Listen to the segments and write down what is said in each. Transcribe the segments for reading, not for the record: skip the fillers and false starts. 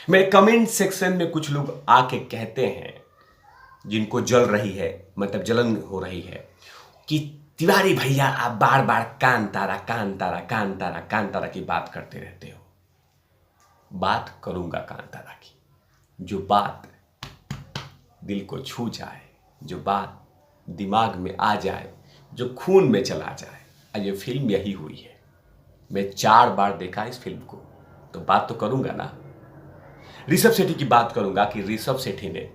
मेरे comment section में कुछ लोग आके कहते हैं, जिनको जल रही है, मतलब जलन हो रही है, कि तिवारी भैया आप बार बार कांतारा कांतारा कांतारा कांतारा की बात करते रहते हो। बात करूंगा कांतारा की, जो बात दिल को छू जाए, जो बात दिमाग में आ जाए, जो खून में चला जाए। और ये फिल्म यही हुई है। मैं 4 बार देखा इस फिल्म को, तो बात तो करूंगा ना। ऋषभ शेट्टी की बात करूंगा कि ऋषभ शेट्टी ने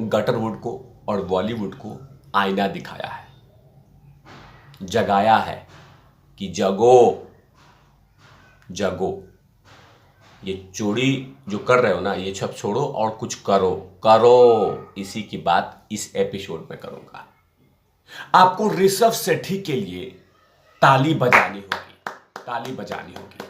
गटरवुड को और बॉलीवुड को आईना दिखाया है, जगाया है कि जगो जगो। ये चोरी जो कर रहे हो ना, ये सब छोड़ो और कुछ करो करो। इसी की बात इस एपिसोड में करूंगा। आपको ऋषभ शेट्टी के लिए ताली बजानी होगी, ताली बजानी होगी।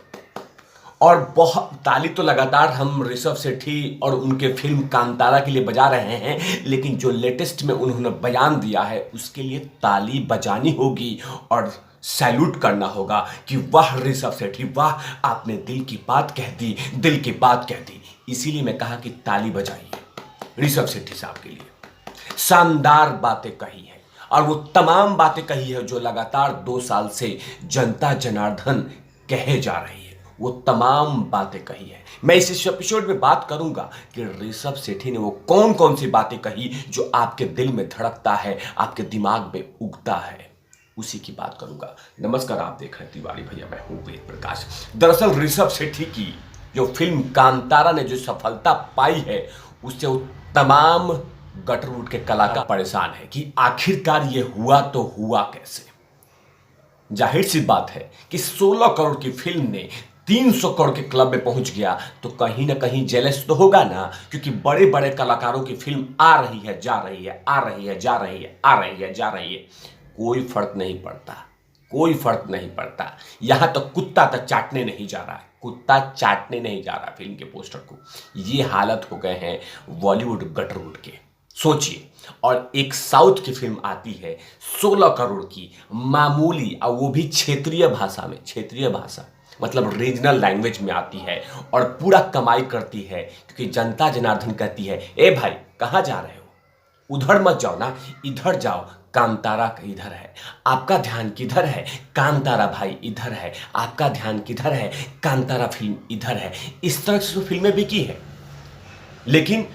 और बहुत ताली तो लगातार हम ऋषभ शेट्टी और उनके फिल्म कांतारा के लिए बजा रहे हैं, लेकिन जो लेटेस्ट में उन्होंने बयान दिया है उसके लिए ताली बजानी होगी और सैल्यूट करना होगा कि वाह ऋषभ शेट्टी, वाह आपने दिल की बात कह दी, दिल की बात कह दी। इसीलिए मैं कहा कि ताली बजाइए ऋषभ शेट्टी साहब के लिए। शानदार बातें कही है और वो तमाम बातें कही है जो लगातार 2 साल से जनता जनार्दन कहे जा रही है। वो तमाम बातें कही है। मैं इस एपिसोड में बात करूंगा कि ऋषभ शेट्टी ने वो कौन कौन सी बातें कही जो आपके दिल में धड़कता है, आपके दिमाग में उगता है, उसी की बात करूंगा। नमस्कार, आप देख रहे हैं तिवारी भैया, मैं हूं वेद प्रकाश। दरअसल ऋषभ शेट्टी की जो फिल्म कांतारा ने जो सफलता पाई है, उससे वो तमाम गटरवुड के कलाकार परेशान है कि आखिरकार ये हुआ तो हुआ कैसे। जाहिर सी बात है कि 16 करोड़ की फिल्म ने 300 करोड़ के क्लब में पहुंच गया, तो कहीं ना कहीं जेलस तो होगा ना, क्योंकि बड़े बड़े कलाकारों की फिल्म आ रही है, जा रही है, आ रही है, जा रही है, आ रही है, जा रही है, कोई फर्क नहीं पड़ता, कोई फर्क नहीं पड़ता। यहां तक कुत्ता तक चाटने नहीं जा रहा है, कुत्ता चाटने नहीं जा रहा फिल्म के पोस्टर को। ये हालत हो गए हैं बॉलीवुड गटरवुड के, सोचिए। और एक साउथ की फिल्म आती है 16 करोड़ की, मामूली, और वो भी क्षेत्रीय भाषा में, क्षेत्रीय भाषा मतलब रीजनल लैंग्वेज में आती है और पूरा कमाई करती है, क्योंकि जनता जनार्दन कहती है, ए भाई कहाँ जा रहे हो, उधर मत जाओ ना, इधर जाओ, कांतारा इधर है, आपका ध्यान किधर है, कांतारा भाई इधर है, आपका ध्यान किधर है, कांतारा फिल्म इधर है। इस तरह से फिल्में बिकी है। लेकिन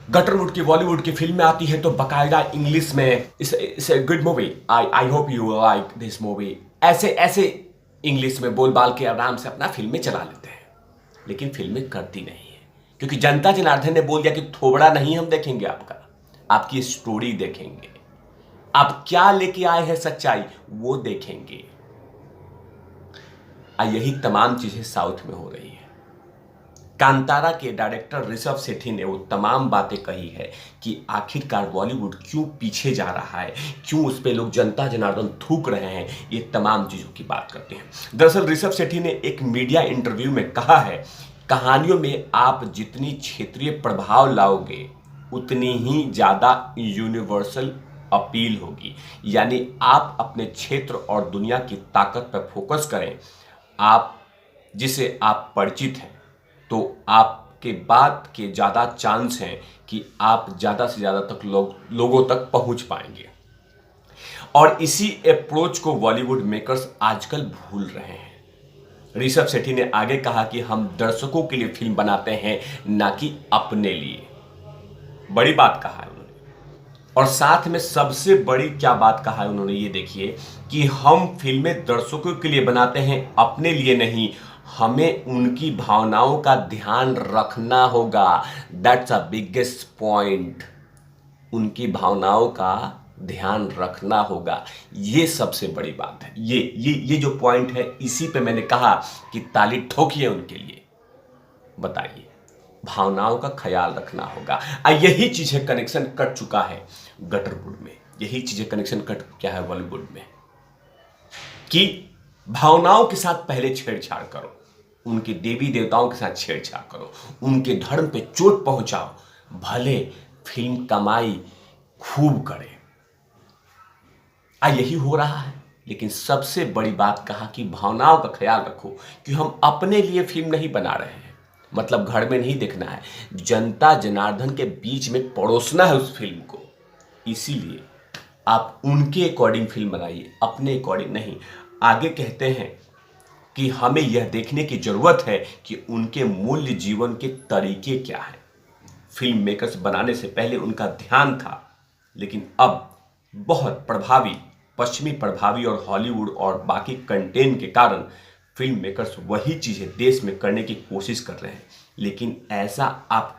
गटरवुड की, बॉलीवुड की फिल्में आती है तो बकायदा इंग्लिश में, it's a good movie, I hope you like this movie, ऐसे ऐसे इंग्लिश में बोल बाल के आराम से अपना फिल्में चला लेते हैं। लेकिन फिल्में करती नहीं है, क्योंकि जनता जनार्दन ने बोल दिया कि थोबड़ा नहीं हम देखेंगे आपका, आपकी स्टोरी देखेंगे, आप क्या लेके आए हैं सच्चाई वो देखेंगे। यही तमाम चीजें साउथ में हो रही है। कांतारा के डायरेक्टर ऋषभ शेट्टी ने वो तमाम बातें कही है कि आखिरकार बॉलीवुड क्यों पीछे जा रहा है, क्यों उस पे लोग जनता जनार्दन थूक रहे हैं, ये तमाम चीज़ों की बात करते हैं। दरअसल ऋषभ शेट्टी ने एक मीडिया इंटरव्यू में कहा है, कहानियों में आप जितनी क्षेत्रीय प्रभाव लाओगे उतनी ही ज़्यादा यूनिवर्सल अपील होगी। यानी आप अपने क्षेत्र और दुनिया की ताकत पर फोकस करें, आप जिसे आप परिचित हैं, तो आपके बात के ज़्यादा चांस हैं कि आप ज़्यादा से ज़्यादा तक लोगों तक पहुंच पाएंगे। और इसी अप्रोच को बॉलीवुड मेकर्स आजकल भूल रहे हैं। ऋषभ शेट्टी ने आगे कहा कि हम दर्शकों के लिए फिल्म बनाते हैं, ना कि अपने लिए। बड़ी बात कहा है उन्होंने। और साथ में सबसे बड़ी क्या बात कहा है उन्होंने, ये देखिए कि हम फिल्में दर्शकों के लिए बनाते हैं, अपने लिए नहीं। हमें उनकी भावनाओं का ध्यान रखना होगा। That's a biggest point. उनकी भावनाओं का ध्यान रखना होगा, ये सबसे बड़ी बात है। ये जो पॉइंट है, इसी पे मैंने कहा कि ताली ठोकिए उनके लिए। बताइए, भावनाओं का ख्याल रखना होगा। यही चीजें कनेक्शन कट चुका है गटरवुड में, यही चीजें कनेक्शन कट क्या है बॉलीवुड में, कि भावनाओं के साथ पहले छेड़छाड़ करो, उनके देवी देवताओं के साथ छेड़छाड़ करो, उनके धर्म पे चोट पहुंचाओ, भले फिल्म कमाई खूब करे। यही हो रहा है। लेकिन सबसे बड़ी बात कहा कि भावनाओं का ख्याल रखो, कि हम अपने लिए फिल्म नहीं बना रहे हैं, मतलब घर में नहीं देखना है, जनता जनार्दन के बीच में परोसना है उस फिल्म को। इसीलिए आप उनके अकॉर्डिंग फिल्म बनाइए, अपने अकॉर्डिंग नहीं। आगे कहते हैं कि हमें यह देखने की जरूरत है कि उनके मूल्य जीवन के तरीके क्या हैं। फिल्म मेकर्स बनाने से पहले उनका ध्यान था, लेकिन अब बहुत प्रभावी पश्चिमी प्रभावी और हॉलीवुड और बाकी कंटेंट के कारण फिल्म मेकर्स वही चीज़ें देश में करने की कोशिश कर रहे हैं। लेकिन ऐसा आप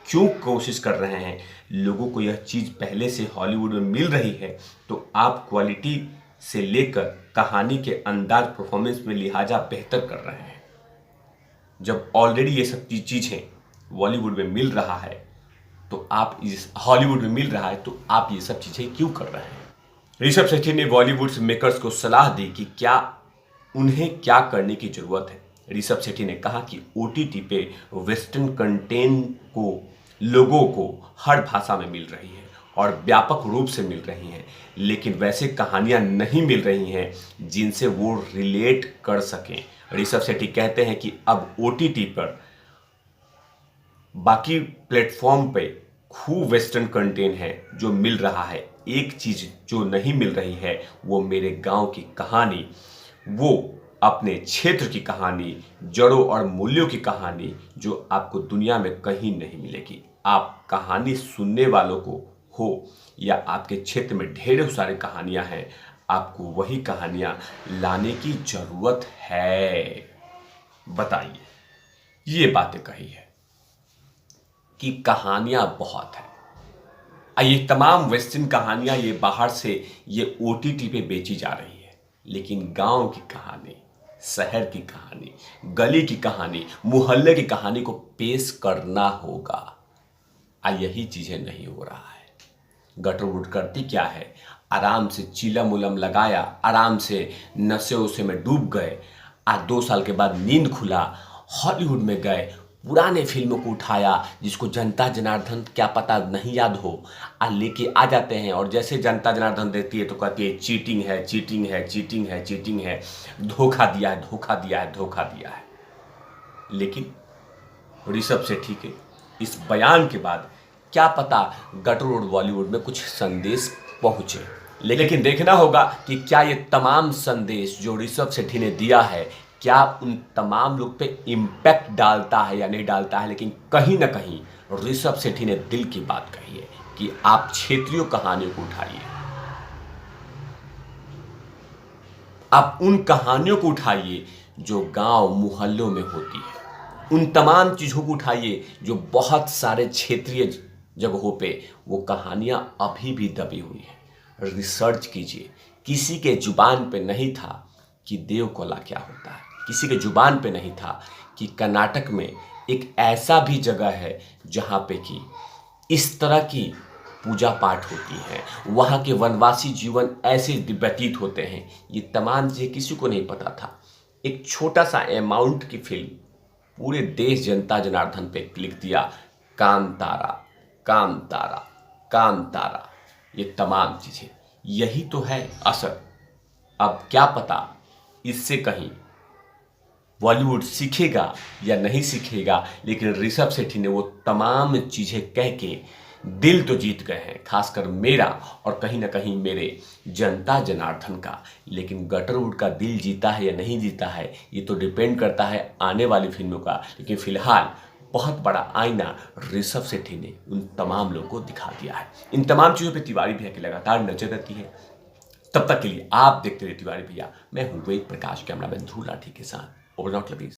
क्यों कोशिश कर रहे हैं? लोगों को यह चीज़ पहले से हॉलीवुड में मिल रही है, तो आप क्वालिटी से लेकर कहानी के अंदाज परफॉर्मेंस में लिहाजा बेहतर कर रहे हैं। जब ऑलरेडी ये सब चीज़ें बॉलीवुड में मिल रहा है, तो आप इस हॉलीवुड में मिल रहा है, तो आप ये सब चीज़ें क्यों कर रहे हैं? ऋषभ शेट्टी ने बॉलीवुड मेकर्स को सलाह दी कि उन्हें क्या करने की जरूरत है। ऋषभ शेट्टी ने कहा कि ओटीटी पे वेस्टर्न कंटेंट को लोगों को हर भाषा में मिल रही है और व्यापक रूप से मिल रही हैं, लेकिन वैसे कहानियां नहीं मिल रही हैं जिनसे वो रिलेट कर सकें। ऋषभ शेट्टी कहते हैं कि अब ओटीटी पर बाकी प्लेटफॉर्म पे खूब वेस्टर्न कंटेंट है जो मिल रहा है। एक चीज़ जो नहीं मिल रही है वो मेरे गांव की कहानी, वो अपने क्षेत्र की कहानी, जड़ों और मूल्यों की कहानी, जो आपको दुनिया में कहीं नहीं मिलेगी। आप कहानी सुनने वालों को हो या आपके क्षेत्र में ढेरों सारी कहानियां हैं, आपको वही कहानियां लाने की जरूरत है। बताइए, ये बातें कही है कि कहानियां बहुत हैं। ये तमाम वेस्टर्न कहानियां ये बाहर से ये ओटीटी पे बेची जा रही है, लेकिन गांव की कहानी, शहर की कहानी, गली की कहानी, मोहल्ले की कहानी को पेश करना होगा। यही चीजें नहीं हो रहा है। गटरवुड करती क्या है? आराम से चिलम उलम लगाया, आराम से नशे उसे में डूब गए। 2 साल के बाद नींद खुला, हॉलीवुड में गए, पुराने फिल्मों को उठाया जिसको जनता जनार्दन क्या पता नहीं याद हो, लेके आ जाते हैं। और जैसे जनता जनार्दन देती है तो कहती है चीटिंग है, चीटिंग है, चीटिंग है, चीटिंग है, धोखा दिया है, धोखा दिया है, धोखा दिया है। लेकिन ऋषभ शेट्टी के इस बयान के बाद क्या पता गटरवुड बॉलीवुड में कुछ संदेश पहुंचे। लेकिन देखना होगा कि क्या ये तमाम संदेश जो ऋषभ शेट्टी ने दिया है, क्या उन तमाम लोग पे इम्पैक्ट डालता है या नहीं डालता है। लेकिन कहीं ना कहीं ऋषभ शेट्टी ने दिल की बात कही है कि आप क्षेत्रीय कहानियों को उठाइए, आप उन कहानियों को उठाइए जो गांव मोहल्लों में होती है, उन तमाम चीज़ों को उठाइए जो बहुत सारे क्षेत्रीय जगहों पे वो कहानियां अभी भी दबी हुई है। रिसर्च कीजिए। किसी के जुबान पे नहीं था कि देवकोला क्या होता है, किसी के जुबान पे नहीं था कि कर्नाटक में एक ऐसा भी जगह है जहाँ पे कि इस तरह की पूजा पाठ होती है, वहाँ के वनवासी जीवन ऐसे व्यतीत होते हैं। ये तमाम चीज़ें किसी को नहीं पता था। एक छोटा सा अमाउंट की फिल्म पूरे देश जनता जनार्दन पे लिख दिया, काम तारा, काम तारा, काम तारा। ये तमाम चीज़ें, यही तो है असर। अब क्या पता इससे कहीं बॉलीवुड सीखेगा या नहीं सीखेगा, लेकिन ऋषभ शेट्टी ने वो तमाम चीज़ें कह के दिल तो जीत गए हैं, खासकर मेरा और कहीं ना कहीं मेरे जनता जनार्दन का। लेकिन गटरवुड का दिल जीता है या नहीं जीता है, ये तो डिपेंड करता है आने वाली फिल्मों का। लेकिन फिलहाल बहुत बड़ा आईना ऋषभ शेट्टी ने उन तमाम लोगों को दिखा दिया है। इन तमाम चीज़ों पर तिवारी भैया की लगातार नजर रहती है। तब तक के लिए आप देखते रहिए तिवारी भैया। मैं हूं वेद प्रकाश, कैमरामैन ध्रुव लाठी के साथ। Over not lovies.